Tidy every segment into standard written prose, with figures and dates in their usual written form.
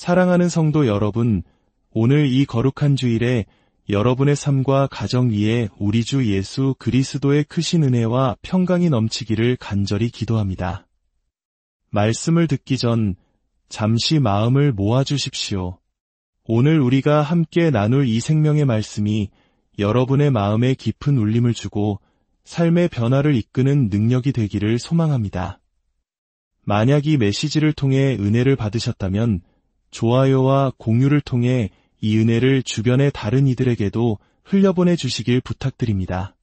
사랑하는 성도 여러분, 오늘 이 거룩한 주일에 여러분의 삶과 가정 위에 우리 주 예수 그리스도의 크신 은혜와 평강이 넘치기를 간절히 기도합니다. 말씀을 듣기 전 잠시 마음을 모아주십시오. 오늘 우리가 함께 나눌 이 생명의 말씀이 여러분의 마음에 깊은 울림을 주고 삶의 변화를 이끄는 능력이 되기를 소망합니다. 만약 이 메시지를 통해 은혜를 받으셨다면 좋아요와 공유를 통해 이 은혜를 주변의 다른 이들에게도 흘려보내 주시길 부탁드립니다.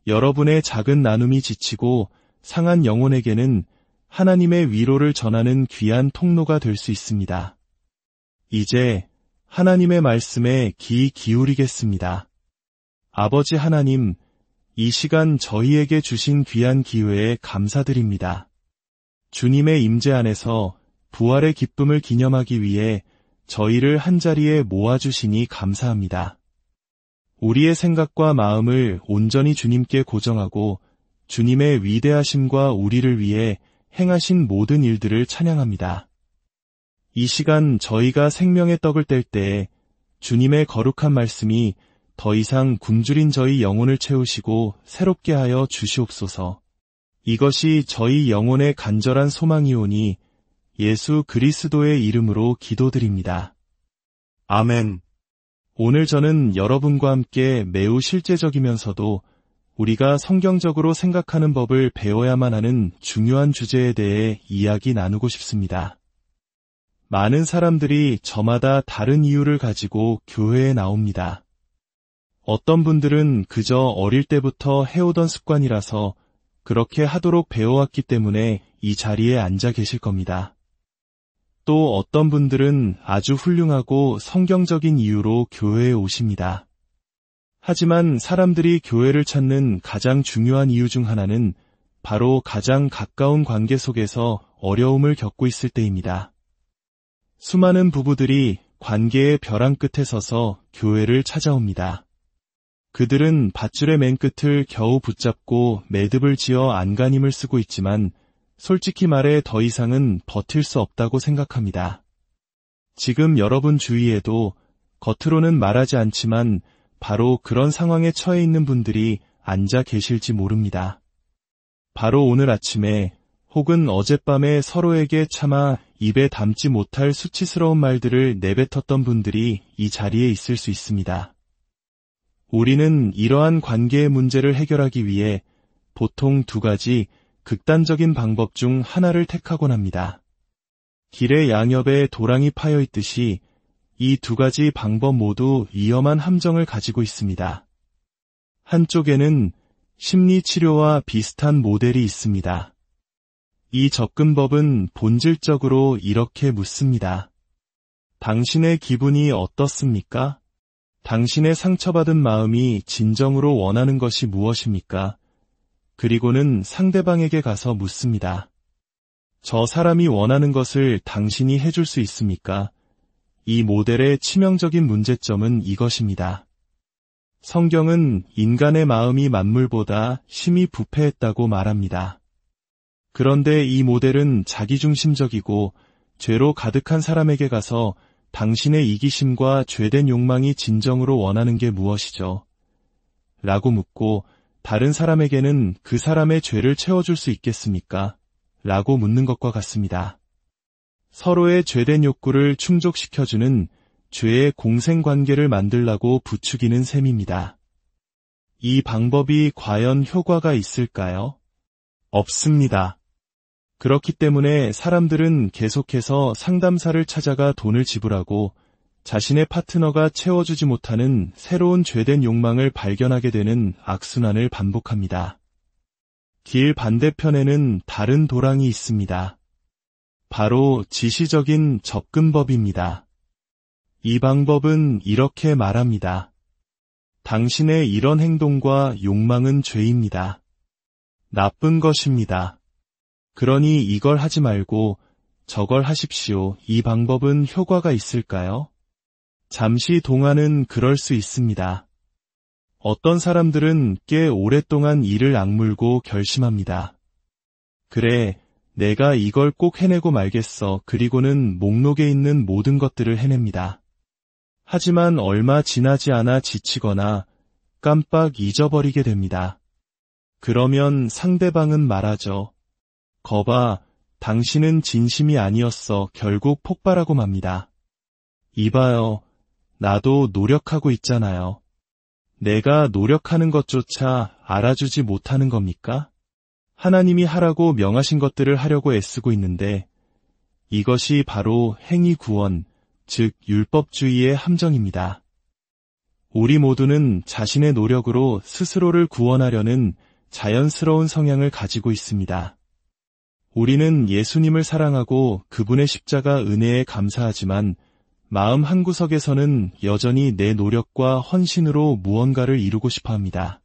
여러분의 작은 나눔이 지치고 상한 영혼에게는 하나님의 위로를 전하는 귀한 통로가 될 수 있습니다. 이제 하나님의 말씀에 귀 기울이겠습니다. 아버지 하나님, 이 시간 저희에게 주신 귀한 기회에 감사드립니다. 주님의 임재 안에서 부활의 기쁨을 기념하기 위해 저희를 한자리에 모아주시니 감사합니다. 우리의 생각과 마음을 온전히 주님께 고정하고 주님의 위대하심과 우리를 위해 행하신 모든 일들을 찬양합니다. 이 시간 저희가 생명의 떡을 뗄 때에 주님의 거룩한 말씀이 더 이상 굶주린 저희 영혼을 채우시고 새롭게 하여 주시옵소서. 이것이 저희 영혼의 간절한 소망이오니 예수 그리스도의 이름으로 기도드립니다. 아멘. 오늘 저는 여러분과 함께 매우 실제적이면서도 우리가 성경적으로 생각하는 법을 배워야만 하는 중요한 주제에 대해 이야기 나누고 싶습니다. 많은 사람들이 저마다 다른 이유를 가지고 교회에 나옵니다. 어떤 분들은 그저 어릴 때부터 해오던 습관이라서 그렇게 하도록 배워왔기 때문에 이 자리에 앉아 계실 겁니다. 또 어떤 분들은 아주 훌륭하고 성경적인 이유로 교회에 오십니다. 하지만 사람들이 교회를 찾는 가장 중요한 이유 중 하나는 바로 가장 가까운 관계 속에서 어려움을 겪고 있을 때입니다. 수많은 부부들이 관계의 벼랑 끝에 서서 교회를 찾아옵니다. 그들은 밧줄의 맨 끝을 겨우 붙잡고 매듭을 지어 안간힘을 쓰고 있지만 솔직히 말해 더 이상은 버틸 수 없다고 생각합니다. 지금 여러분 주위에도 겉으로는 말하지 않지만 바로 그런 상황에 처해 있는 분들이 앉아 계실지 모릅니다. 바로 오늘 아침에 혹은 어젯밤에 서로에게 차마 입에 담지 못할 수치스러운 말들을 내뱉었던 분들이 이 자리에 있을 수 있습니다. 우리는 이러한 관계의 문제를 해결하기 위해 보통 두 가지 극단적인 방법 중 하나를 택하곤 합니다. 길의 양옆에 도랑이 파여 있듯이 이 두 가지 방법 모두 위험한 함정을 가지고 있습니다. 한쪽에는 심리치료와 비슷한 모델이 있습니다. 이 접근법은 본질적으로 이렇게 묻습니다. 당신의 기분이 어떻습니까? 당신의 상처받은 마음이 진정으로 원하는 것이 무엇입니까? 그리고는 상대방에게 가서 묻습니다. 저 사람이 원하는 것을 당신이 해줄 수 있습니까? 이 모델의 치명적인 문제점은 이것입니다. 성경은 인간의 마음이 만물보다 심히 부패했다고 말합니다. 그런데 이 모델은 자기중심적이고 죄로 가득한 사람에게 가서 당신의 이기심과 죄된 욕망이 진정으로 원하는 게 무엇이죠? 라고 묻고 다른 사람에게는 그 사람의 죄를 채워줄 수 있겠습니까? 라고 묻는 것과 같습니다. 서로의 죄된 욕구를 충족시켜주는 죄의 공생관계를 만들라고 부추기는 셈입니다. 이 방법이 과연 효과가 있을까요? 없습니다. 그렇기 때문에 사람들은 계속해서 상담사를 찾아가 돈을 지불하고 자신의 파트너가 채워주지 못하는 새로운 죄된 욕망을 발견하게 되는 악순환을 반복합니다. 길 반대편에는 다른 도랑이 있습니다. 바로 지시적인 접근법입니다. 이 방법은 이렇게 말합니다. 당신의 이런 행동과 욕망은 죄입니다. 나쁜 것입니다. 그러니 이걸 하지 말고 저걸 하십시오. 이 방법은 효과가 있을까요? 잠시 동안은 그럴 수 있습니다. 어떤 사람들은 꽤 오랫동안 이를 악물고 결심합니다. 그래, 내가 이걸 꼭 해내고 말겠어. 그리고는 목록에 있는 모든 것들을 해냅니다. 하지만 얼마 지나지 않아 지치거나 깜빡 잊어버리게 됩니다. 그러면 상대방은 말하죠. 거봐, 당신은 진심이 아니었어. 결국 폭발하고 맙니다. 이봐요, 나도 노력하고 있잖아요. 내가 노력하는 것조차 알아주지 못하는 겁니까? 하나님이 하라고 명하신 것들을 하려고 애쓰고 있는데 이것이 바로 행위 구원, 즉 율법주의의 함정입니다. 우리 모두는 자신의 노력으로 스스로를 구원하려는 자연스러운 성향을 가지고 있습니다. 우리는 예수님을 사랑하고 그분의 십자가 은혜에 감사하지만 마음 한구석에서는 여전히 내 노력과 헌신으로 무언가를 이루고 싶어 합니다.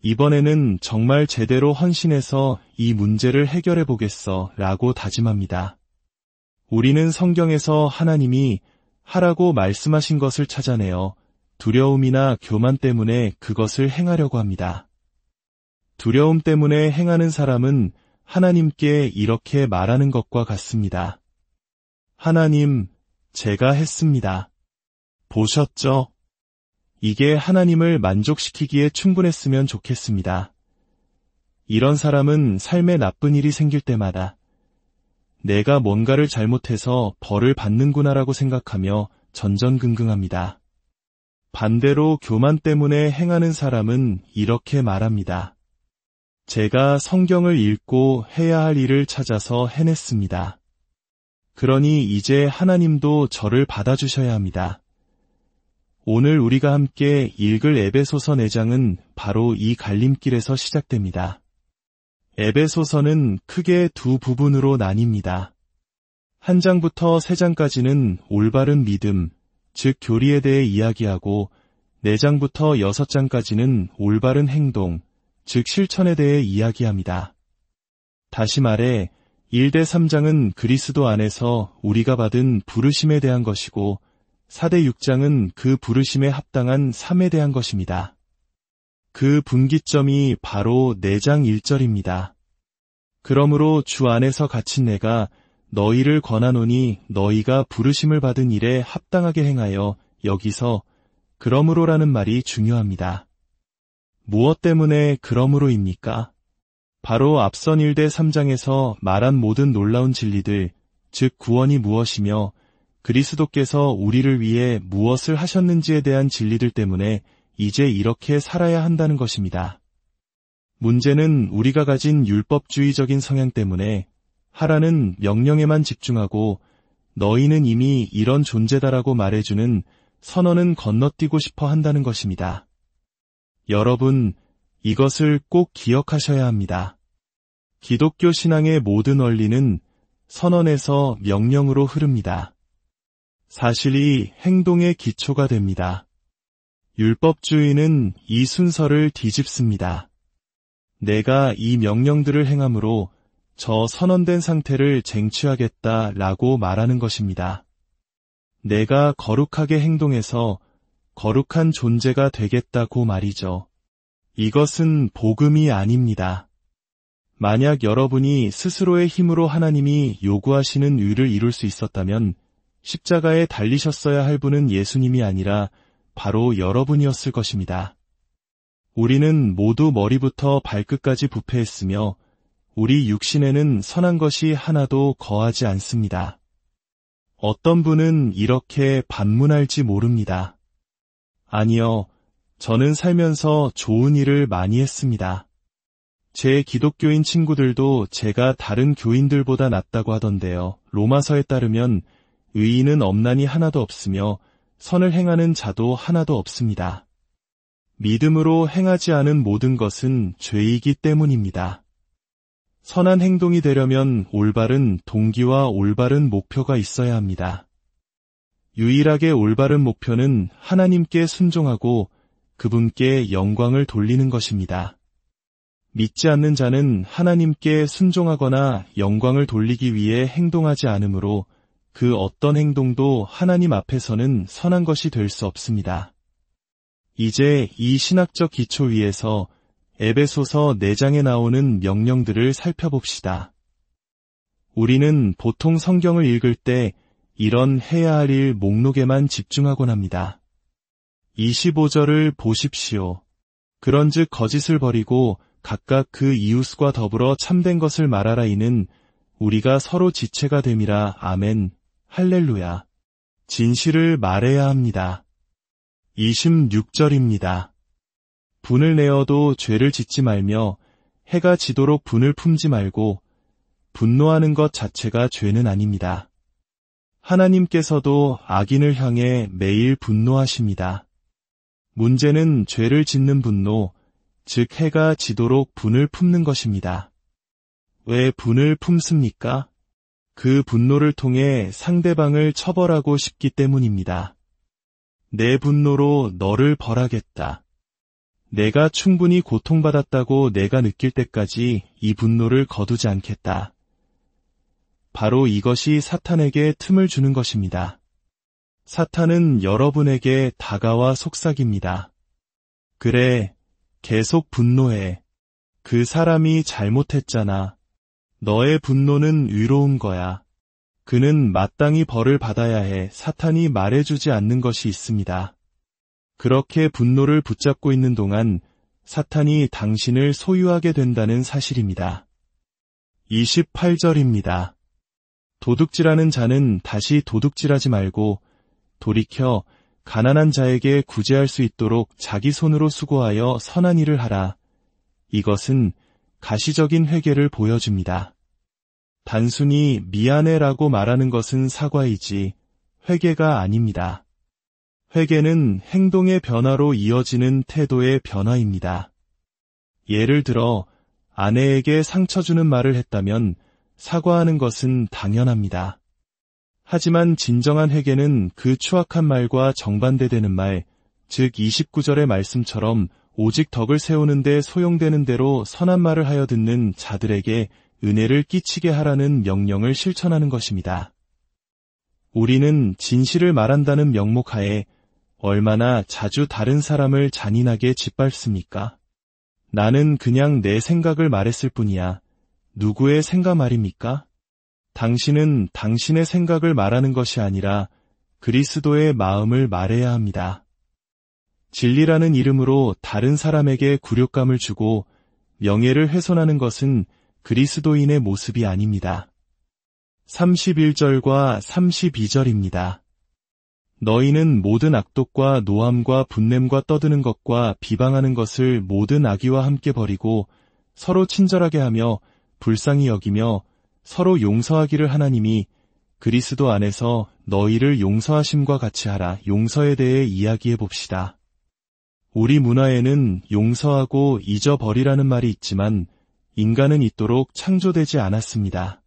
이번에는 정말 제대로 헌신해서 이 문제를 해결해 보겠어 라고 다짐합니다. 우리는 성경에서 하나님이 하라고 말씀하신 것을 찾아내어 두려움이나 교만 때문에 그것을 행하려고 합니다. 두려움 때문에 행하는 사람은 하나님께 이렇게 말하는 것과 같습니다. 하나님, 제가 했습니다. 보셨죠? 이게 하나님을 만족시키기에 충분했으면 좋겠습니다. 이런 사람은 삶에 나쁜 일이 생길 때마다 내가 뭔가를 잘못해서 벌을 받는구나라고 생각하며 전전긍긍합니다. 반대로 교만 때문에 행하는 사람은 이렇게 말합니다. 제가 성경을 읽고 해야 할 일을 찾아서 해냈습니다. 그러니 이제 하나님도 저를 받아주셔야 합니다. 오늘 우리가 함께 읽을 에베소서 4장은 바로 이 갈림길에서 시작됩니다. 에베소서는 크게 두 부분으로 나뉩니다. 한 장부터 3장까지는 올바른 믿음, 즉 교리에 대해 이야기하고 4장부터 6장까지는 올바른 행동, 즉 실천에 대해 이야기합니다. 다시 말해 1대 3장은 그리스도 안에서 우리가 받은 부르심에 대한 것이고 4대 6장은 그 부르심에 합당한 삶에 대한 것입니다. 그 분기점이 바로 4장 1절입니다. 그러므로 주 안에서 갇힌 내가 너희를 권하노니 너희가 부르심을 받은 일에 합당하게 행하여. 여기서 그러므로라는 말이 중요합니다. 무엇 때문에 그러므로입니까? 바로 앞선 1대 3장에서 말한 모든 놀라운 진리들, 즉 구원이 무엇이며 그리스도께서 우리를 위해 무엇을 하셨는지에 대한 진리들 때문에 이제 이렇게 살아야 한다는 것입니다. 문제는 우리가 가진 율법주의적인 성향 때문에 하라는 명령에만 집중하고 너희는 이미 이런 존재다라고 말해주는 선언은 건너뛰고 싶어 한다는 것입니다. 여러분, 이것을 꼭 기억하셔야 합니다. 기독교 신앙의 모든 원리는 선언에서 명령으로 흐릅니다. 사실이 행동의 기초가 됩니다. 율법주의는 이 순서를 뒤집습니다. 내가 이 명령들을 행함으로 저 선언된 상태를 쟁취하겠다라고 말하는 것입니다. 내가 거룩하게 행동해서 거룩한 존재가 되겠다고 말이죠. 이것은 복음이 아닙니다. 만약 여러분이 스스로의 힘으로 하나님이 요구하시는 의를 이룰 수 있었다면 십자가에 달리셨어야 할 분은 예수님이 아니라 바로 여러분이었을 것입니다. 우리는 모두 머리부터 발끝까지 부패했으며 우리 육신에는 선한 것이 하나도 거하지 않습니다. 어떤 분은 이렇게 반문할지 모릅니다. 아니요, 저는 살면서 좋은 일을 많이 했습니다. 제 기독교인 친구들도 제가 다른 교인들보다 낫다고 하던데요. 로마서에 따르면 의인은 없나니 하나도 없으며 선을 행하는 자도 하나도 없습니다. 믿음으로 행하지 않은 모든 것은 죄이기 때문입니다. 선한 행동이 되려면 올바른 동기와 올바른 목표가 있어야 합니다. 유일하게 올바른 목표는 하나님께 순종하고 그분께 영광을 돌리는 것입니다. 믿지 않는 자는 하나님께 순종하거나 영광을 돌리기 위해 행동하지 않으므로 그 어떤 행동도 하나님 앞에서는 선한 것이 될 수 없습니다. 이제 이 신학적 기초 위에서 에베소서 4장에 나오는 명령들을 살펴봅시다. 우리는 보통 성경을 읽을 때 이런 해야 할 일 목록에만 집중하곤 합니다. 25절을 보십시오. 그런즉 거짓을 버리고 각각 그 이웃과 더불어 참된 것을 말하라. 이는 우리가 서로 지체가 됨이라. 아멘. 할렐루야. 진실을 말해야 합니다. 26절입니다. 분을 내어도 죄를 짓지 말며 해가 지도록 분을 품지 말고 분노하는 것 자체가 죄는 아닙니다. 하나님께서도 악인을 향해 매일 분노하십니다. 문제는 죄를 짓는 분노, 즉 해가 지도록 분을 품는 것입니다. 왜 분을 품습니까? 그 분노를 통해 상대방을 처벌하고 싶기 때문입니다. 내 분노로 너를 벌하겠다. 내가 충분히 고통받았다고 내가 느낄 때까지 이 분노를 거두지 않겠다. 바로 이것이 사탄에게 틈을 주는 것입니다. 사탄은 여러분에게 다가와 속삭입니다. 그래, 계속 분노해. 그 사람이 잘못했잖아. 너의 분노는 의로운 거야. 그는 마땅히 벌을 받아야 해. 사탄이 말해주지 않는 것이 있습니다. 그렇게 분노를 붙잡고 있는 동안 사탄이 당신을 소유하게 된다는 사실입니다. 28절입니다. 도둑질하는 자는 다시 도둑질하지 말고 돌이켜 가난한 자에게 구제할 수 있도록 자기 손으로 수고하여 선한 일을 하라. 이것은 가시적인 회개를 보여줍니다. 단순히 미안해라고 말하는 것은 사과이지 회개가 아닙니다. 회개는 행동의 변화로 이어지는 태도의 변화입니다. 예를 들어 아내에게 상처 주는 말을 했다면 사과하는 것은 당연합니다. 하지만 진정한 회개는 그 추악한 말과 정반대되는 말, 즉 29절의 말씀처럼 오직 덕을 세우는 데 소용되는 대로 선한 말을 하여 듣는 자들에게 은혜를 끼치게 하라는 명령을 실천하는 것입니다. 우리는 진실을 말한다는 명목하에 얼마나 자주 다른 사람을 잔인하게 짓밟습니까? 나는 그냥 내 생각을 말했을 뿐이야. 누구의 생각 말입니까? 당신은 당신의 생각을 말하는 것이 아니라 그리스도의 마음을 말해야 합니다. 진리라는 이름으로 다른 사람에게 굴욕감을 주고 명예를 훼손하는 것은 그리스도인의 모습이 아닙니다. 31절과 32절입니다. 너희는 모든 악독과 노함과 분냄과 떠드는 것과 비방하는 것을 모든 악의와 함께 버리고 서로 친절하게 하며 불쌍히 여기며 서로 용서하기를 하나님이 그리스도 안에서 너희를 용서하심과 같이 하라. 용서에 대해 이야기해 봅시다. 우리 문화에는 용서하고 잊어버리라는 말이 있지만 인간은 잊도록 창조되지 않았습니다.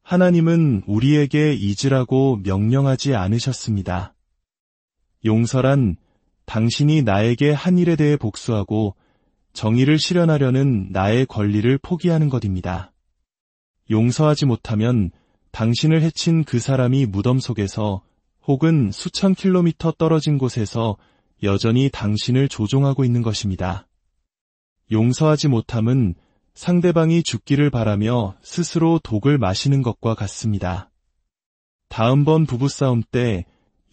하나님은 우리에게 잊으라고 명령하지 않으셨습니다. 용서란 당신이 나에게 한 일에 대해 복수하고 정의를 실현하려는 나의 권리를 포기하는 것입니다. 용서하지 못하면 당신을 해친 그 사람이 무덤 속에서 혹은 수천 킬로미터 떨어진 곳에서 여전히 당신을 조종하고 있는 것입니다. 용서하지 못함은 상대방이 죽기를 바라며 스스로 독을 마시는 것과 같습니다. 다음번 부부싸움 때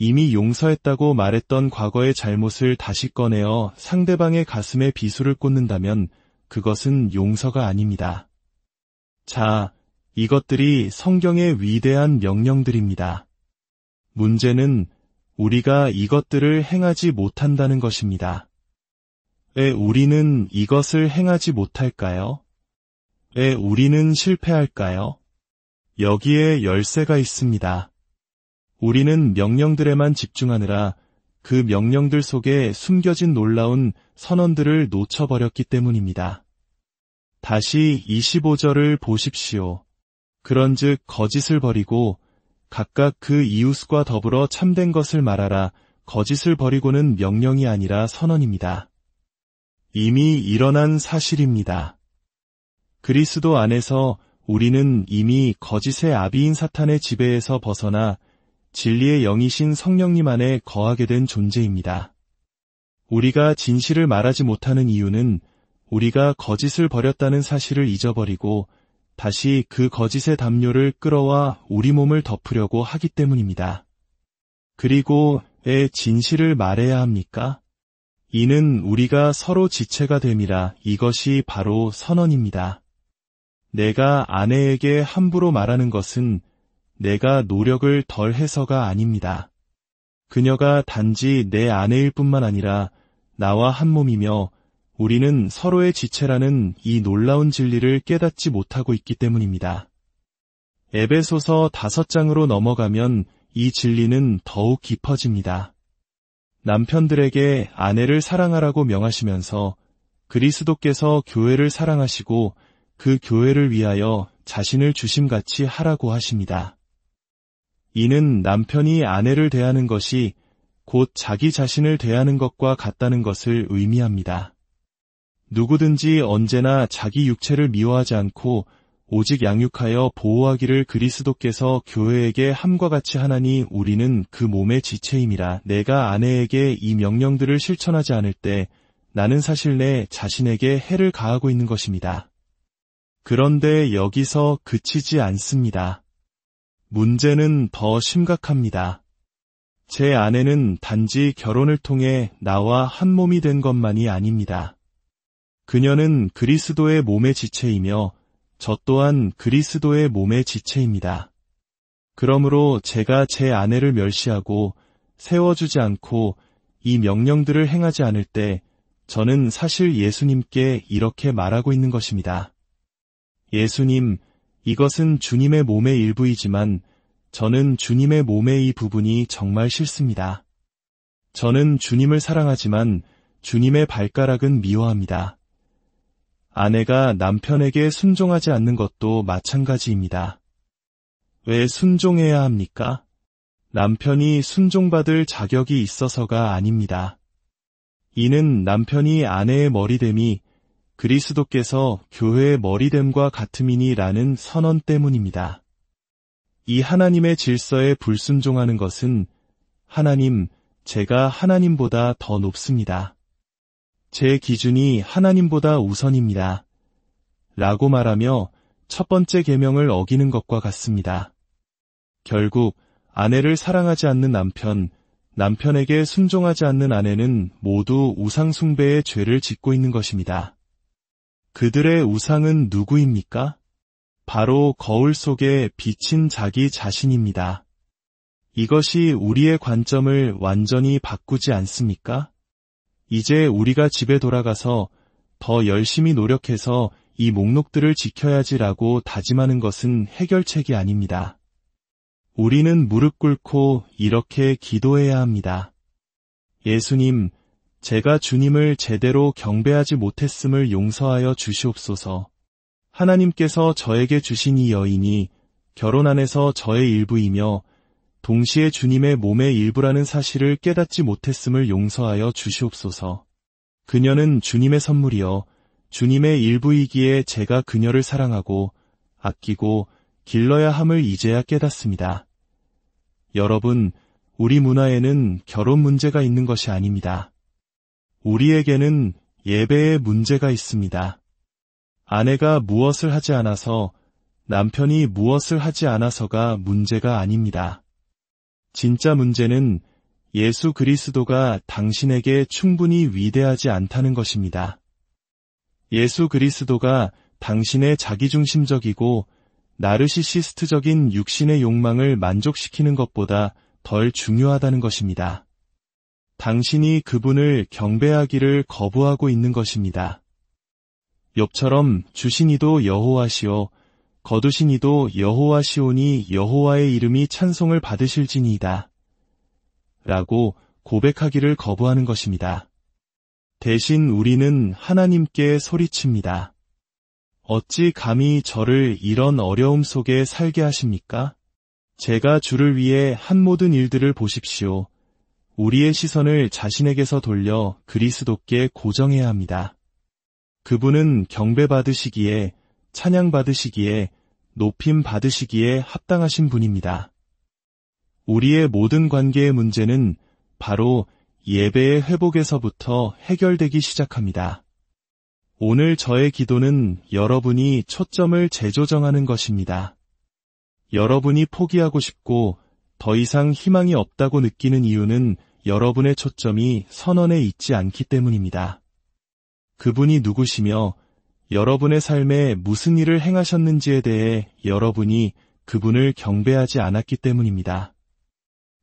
이미 용서했다고 말했던 과거의 잘못을 다시 꺼내어 상대방의 가슴에 비수를 꽂는다면 그것은 용서가 아닙니다. 자, 이것들이 성경의 위대한 명령들입니다. 문제는 우리가 이것들을 행하지 못한다는 것입니다. 왜 우리는 이것을 행하지 못할까요? 왜 우리는 실패할까요? 여기에 열쇠가 있습니다. 우리는 명령들에만 집중하느라 그 명령들 속에 숨겨진 놀라운 선언들을 놓쳐버렸기 때문입니다. 다시 25절을 보십시오. 그런즉 거짓을 버리고 각각 그 이웃과 더불어 참된 것을 말하라. 거짓을 버리고는 명령이 아니라 선언입니다. 이미 일어난 사실입니다. 그리스도 안에서 우리는 이미 거짓의 아비인 사탄의 지배에서 벗어나 진리의 영이신 성령님 안에 거하게 된 존재입니다. 우리가 진실을 말하지 못하는 이유는 우리가 거짓을 버렸다는 사실을 잊어버리고 다시 그 거짓의 담요를 끌어와 우리 몸을 덮으려고 하기 때문입니다. 그리고 왜 진실을 말해야 합니까? 이는 우리가 서로 지체가 됨이라. 이것이 바로 선언입니다. 내가 아내에게 함부로 말하는 것은 내가 노력을 덜 해서가 아닙니다. 그녀가 단지 내 아내일 뿐만 아니라 나와 한 몸이며 우리는 서로의 지체라는 이 놀라운 진리를 깨닫지 못하고 있기 때문입니다. 에베소서 5장으로 넘어가면 이 진리는 더욱 깊어집니다. 남편들에게 아내를 사랑하라고 명하시면서 그리스도께서 교회를 사랑하시고 그 교회를 위하여 자신을 주심같이 하라고 하십니다. 이는 남편이 아내를 대하는 것이 곧 자기 자신을 대하는 것과 같다는 것을 의미합니다. 누구든지 언제나 자기 육체를 미워하지 않고 오직 양육하여 보호하기를 그리스도께서 교회에게 함과 같이 하나니 우리는 그 몸의 지체임이라. 내가 아내에게 이 명령들을 실천하지 않을 때 나는 사실 내 자신에게 해를 가하고 있는 것입니다. 그런데 여기서 그치지 않습니다. 문제는 더 심각합니다. 제 아내는 단지 결혼을 통해 나와 한 몸이 된 것만이 아닙니다. 그녀는 그리스도의 몸의 지체이며 저 또한 그리스도의 몸의 지체입니다. 그러므로 제가 제 아내를 멸시하고 세워주지 않고 이 명령들을 행하지 않을 때 저는 사실 예수님께 이렇게 말하고 있는 것입니다. 예수님, 이것은 주님의 몸의 일부이지만 저는 주님의 몸의 이 부분이 정말 싫습니다. 저는 주님을 사랑하지만 주님의 발가락은 미워합니다. 아내가 남편에게 순종하지 않는 것도 마찬가지입니다. 왜 순종해야 합니까? 남편이 순종받을 자격이 있어서가 아닙니다. 이는 남편이 아내의 머리됨이 그리스도께서 교회의 머리됨과 같음이니라는 선언 때문입니다. 이 하나님의 질서에 불순종하는 것은 하나님, 제가 하나님보다 더 높습니다. 제 기준이 하나님보다 우선입니다. 라고 말하며 첫 번째 계명을 어기는 것과 같습니다. 결국 아내를 사랑하지 않는 남편, 남편에게 순종하지 않는 아내는 모두 우상 숭배의 죄를 짓고 있는 것입니다. 그들의 우상은 누구입니까? 바로 거울 속에 비친 자기 자신입니다. 이것이 우리의 관점을 완전히 바꾸지 않습니까? 이제 우리가 집에 돌아가서 더 열심히 노력해서 이 목록들을 지켜야지라고 다짐하는 것은 해결책이 아닙니다. 우리는 무릎 꿇고 이렇게 기도해야 합니다. 예수님, 제가 주님을 제대로 경배하지 못했음을 용서하여 주시옵소서. 하나님께서 저에게 주신 이 여인이 결혼 안에서 저의 일부이며 동시에 주님의 몸의 일부라는 사실을 깨닫지 못했음을 용서하여 주시옵소서. 그녀는 주님의 선물이여 주님의 일부이기에 제가 그녀를 사랑하고 아끼고 길러야 함을 이제야 깨닫습니다. 여러분, 우리 문화에는 결혼 문제가 있는 것이 아닙니다. 우리에게는 예배의 문제가 있습니다. 아내가 무엇을 하지 않아서, 남편이 무엇을 하지 않아서가 문제가 아닙니다. 진짜 문제는 예수 그리스도가 당신에게 충분히 위대하지 않다는 것입니다. 예수 그리스도가 당신의 자기중심적이고 나르시시스트적인 육신의 욕망을 만족시키는 것보다 덜 중요하다는 것입니다. 당신이 그분을 경배하기를 거부하고 있는 것입니다. 욥처럼 주신 이도 여호와시오 거두신 이도 여호와시오니 여호와의 이름이 찬송을 받으실지니이다. 라고 고백하기를 거부하는 것입니다. 대신 우리는 하나님께 소리칩니다. 어찌 감히 저를 이런 어려움 속에 살게 하십니까? 제가 주를 위해 한 모든 일들을 보십시오. 우리의 시선을 자신에게서 돌려 그리스도께 고정해야 합니다. 그분은 경배받으시기에, 찬양받으시기에, 높임 받으시기에 합당하신 분입니다. 우리의 모든 관계의 문제는 바로 예배의 회복에서부터 해결되기 시작합니다. 오늘 저의 기도는 여러분이 초점을 재조정하는 것입니다. 여러분이 포기하고 싶고 더 이상 희망이 없다고 느끼는 이유는 여러분의 초점이 선언에 있지 않기 때문입니다. 그분이 누구시며 여러분의 삶에 무슨 일을 행하셨는지에 대해 여러분이 그분을 경배하지 않았기 때문입니다.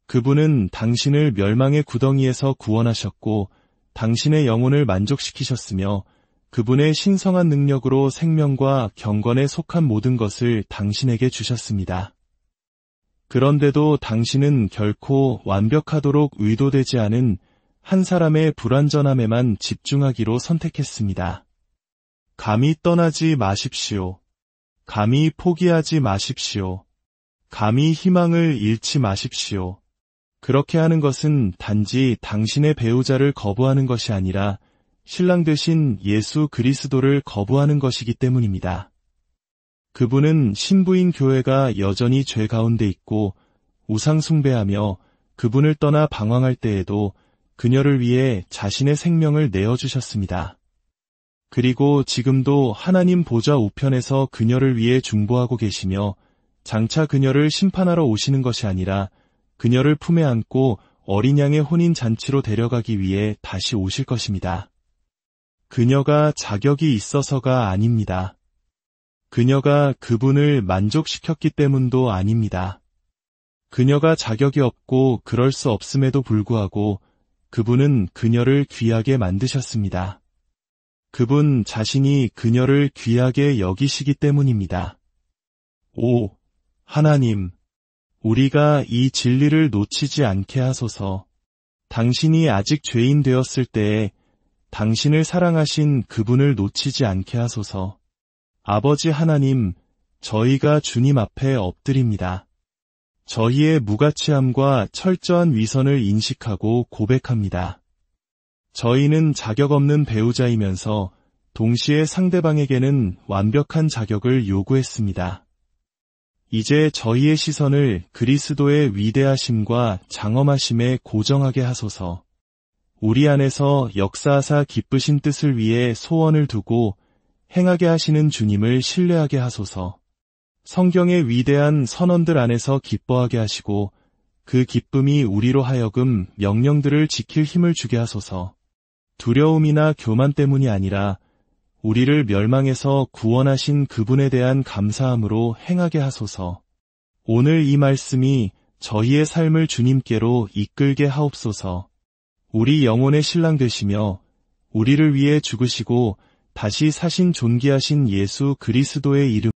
그분은 당신을 멸망의 구덩이에서 구원하셨고 당신의 영혼을 만족시키셨으며 그분의 신성한 능력으로 생명과 경건에 속한 모든 것을 당신에게 주셨습니다. 그런데도 당신은 결코 완벽하도록 의도되지 않은 한 사람의 불완전함에만 집중하기로 선택했습니다. 감히 떠나지 마십시오. 감히 포기하지 마십시오. 감히 희망을 잃지 마십시오. 그렇게 하는 것은 단지 당신의 배우자를 거부하는 것이 아니라 신랑 되신 예수 그리스도를 거부하는 것이기 때문입니다. 그분은 신부인 교회가 여전히 죄 가운데 있고 우상 숭배하며 그분을 떠나 방황할 때에도 그녀를 위해 자신의 생명을 내어주셨습니다. 그리고 지금도 하나님 보좌 우편에서 그녀를 위해 중보하고 계시며 장차 그녀를 심판하러 오시는 것이 아니라 그녀를 품에 안고 어린 양의 혼인 잔치로 데려가기 위해 다시 오실 것입니다. 그녀가 자격이 있어서가 아닙니다. 그녀가 그분을 만족시켰기 때문도 아닙니다. 그녀가 자격이 없고 그럴 수 없음에도 불구하고 그분은 그녀를 귀하게 만드셨습니다. 그분 자신이 그녀를 귀하게 여기시기 때문입니다. 오, 하나님, 우리가 이 진리를 놓치지 않게 하소서. 당신이 아직 죄인 되었을 때에 당신을 사랑하신 그분을 놓치지 않게 하소서. 아버지 하나님, 저희가 주님 앞에 엎드립니다. 저희의 무가치함과 철저한 위선을 인식하고 고백합니다. 저희는 자격 없는 배우자이면서 동시에 상대방에게는 완벽한 자격을 요구했습니다. 이제 저희의 시선을 그리스도의 위대하심과 장엄하심에 고정하게 하소서. 우리 안에서 역사하사 기쁘신 뜻을 위해 소원을 두고 행하게 하시는 주님을 신뢰하게 하소서. 성경의 위대한 선언들 안에서 기뻐하게 하시고 그 기쁨이 우리로 하여금 명령들을 지킬 힘을 주게 하소서. 두려움이나 교만 때문이 아니라 우리를 멸망에서 구원하신 그분에 대한 감사함으로 행하게 하소서. 오늘 이 말씀이 저희의 삶을 주님께로 이끌게 하옵소서. 우리 영혼의 신랑 되시며 우리를 위해 죽으시고 다시 사신 존귀하신 예수 그리스도의 이름